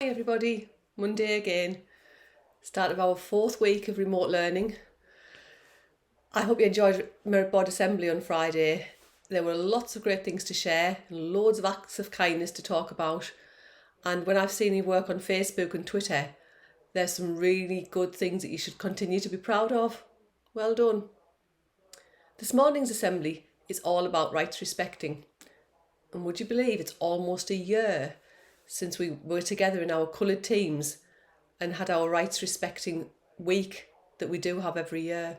Hi everybody, Monday again, start of our fourth week of remote learning. I hope you enjoyed Merit Board Assembly on Friday. There were lots of great things to share, loads of acts of kindness to talk about, and when I've seen you work on Facebook and Twitter, there's some really good things that you should continue to be proud of. Well done. This morning's assembly is all about rights respecting, and would you believe it's almost a year since we were together in our coloured teams and had our rights respecting week that we do have every year.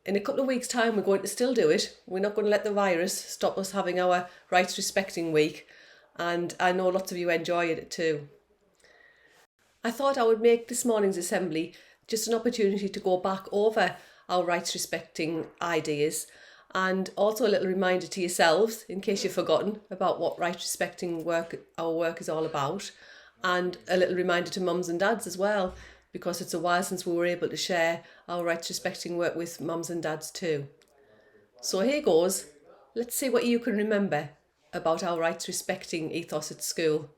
In a couple of weeks' time, we're going to still do it. We're not going to let the virus stop us having our rights respecting week, and I know lots of you enjoy it too. I thought I would make this morning's assembly just an opportunity to go back over our rights respecting ideas, and also a little reminder to yourselves, in case you've forgotten, about what rights respecting our work is all about, and a little reminder to mums and dads as well, because it's a while since we were able to share our rights respecting work with mums and dads too. So here goes. Let's see what you can remember about our rights respecting ethos at school.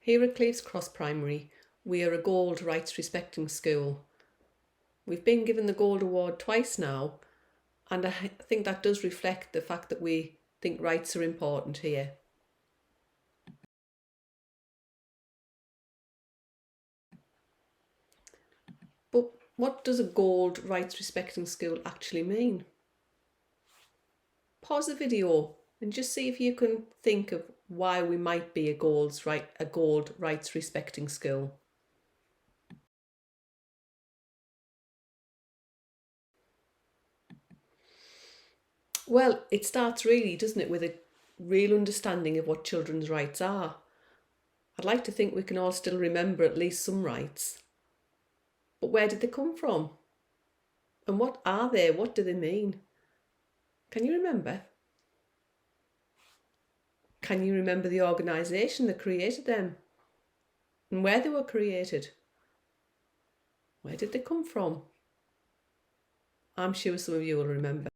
Here at Cleves Cross Primary, we are a Gold Rights Respecting School. We've been given the Gold Award twice now, and I think that does reflect the fact that we think rights are important here. But what does a Gold Rights Respecting School actually mean? Pause the video and just see if you can think of why we might be a Gold Rights Respecting School. Well, it starts really, doesn't it, with a real understanding of what children's rights are. I'd like to think we can all still remember at least some rights. But where did they come from? And what are they? What do they mean? Can you remember? Can you remember the organisation that created them? And where they were created? Where did they come from? I'm sure some of you will remember.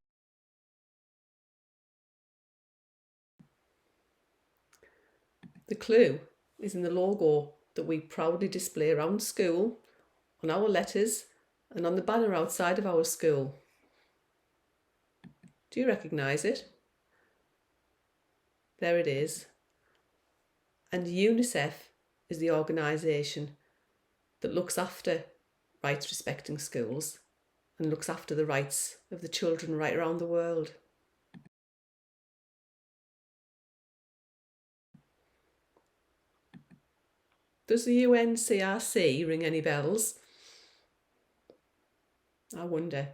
The clue is in the logo that we proudly display around school, on our letters, and on the banner outside of our school. Do you recognise it? There it is. And UNICEF is the organisation that looks after rights respecting schools and looks after the rights of the children right around the world. Does the UNCRC ring any bells? I wonder.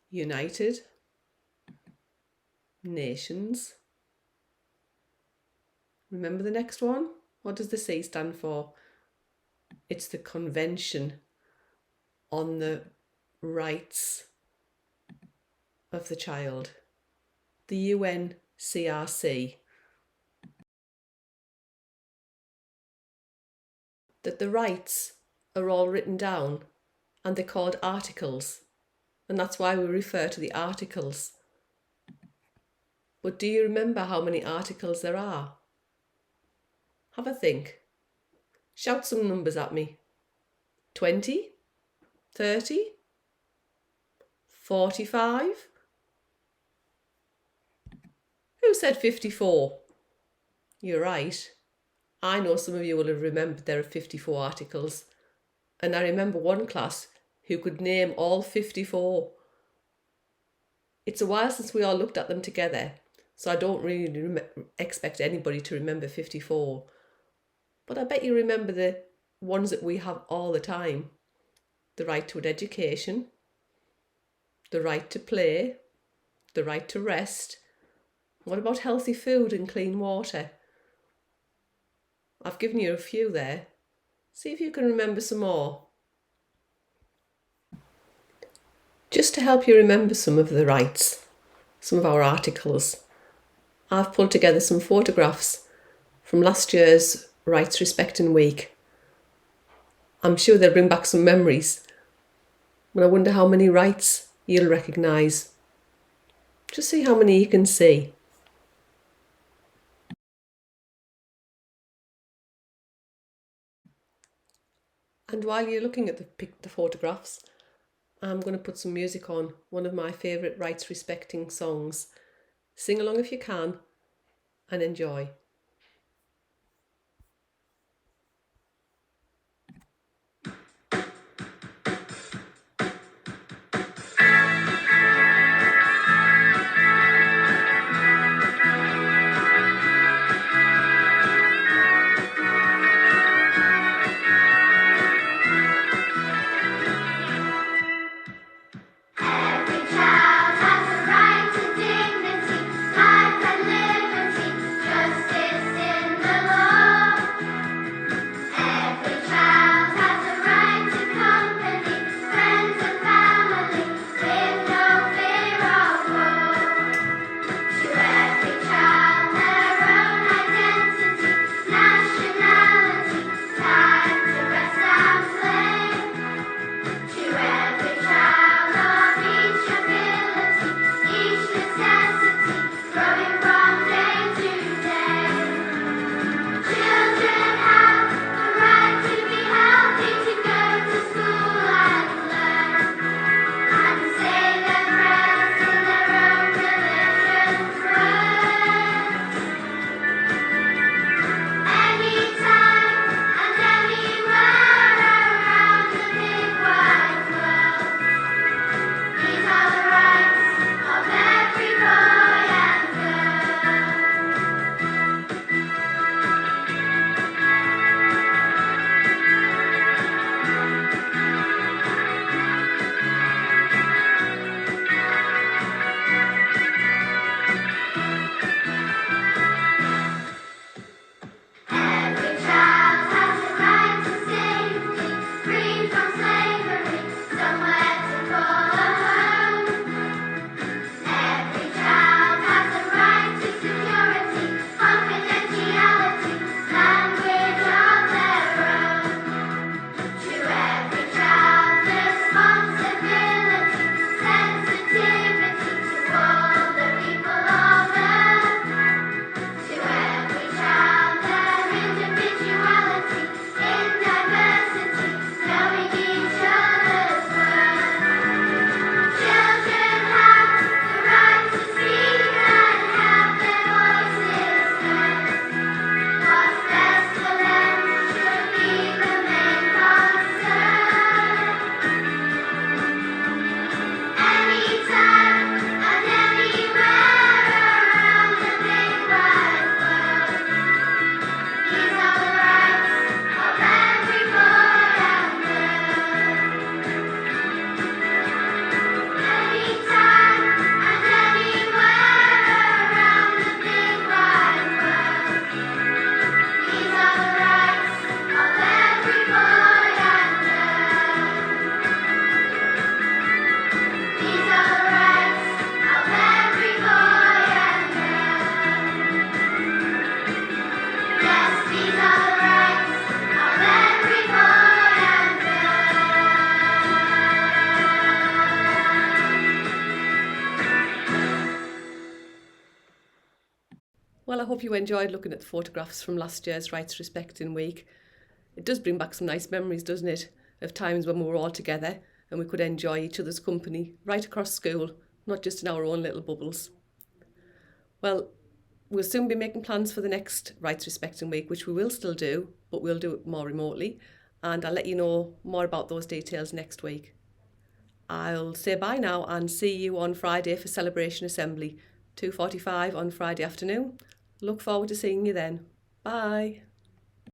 United Nations. Remember the next one? What does the C stand for? It's the Convention on the Rights of the Child. The UNCRC. That the rights are all written down and they're called articles, and that's why we refer to the articles. But do you remember how many articles there are? Have a think. Shout some numbers at me. 20? 30? 45? Who said 54? You're right. I know some of you will have remembered there are 54 articles, and I remember one class who could name all 54. It's a while since we all looked at them together, so I don't really expect anybody to remember 54. But I bet you remember the ones that we have all the time. The right to an education, the right to play, the right to rest. What about healthy food and clean water? I've given you a few there. See if you can remember some more. Just to help you remember some of the rights, some of our articles, I've pulled together some photographs from last year's Rights Respecting Week. I'm sure they'll bring back some memories, but I wonder how many rights you'll recognise. Just see how many you can see. And while you're looking at the photographs, I'm going to put some music on, one of my favourite rights respecting songs. Sing along if you can and enjoy. Well, I hope you enjoyed looking at the photographs from last year's Rights Respecting Week. It does bring back some nice memories, doesn't it, of times when we were all together and we could enjoy each other's company right across school, not just in our own little bubbles. Well, we'll soon be making plans for the next Rights Respecting Week, which we will still do, but we'll do it more remotely, and I'll let you know more about those details next week. I'll say bye now and see you on Friday for Celebration Assembly, 2:45 on Friday afternoon. Look forward to seeing you then. Bye.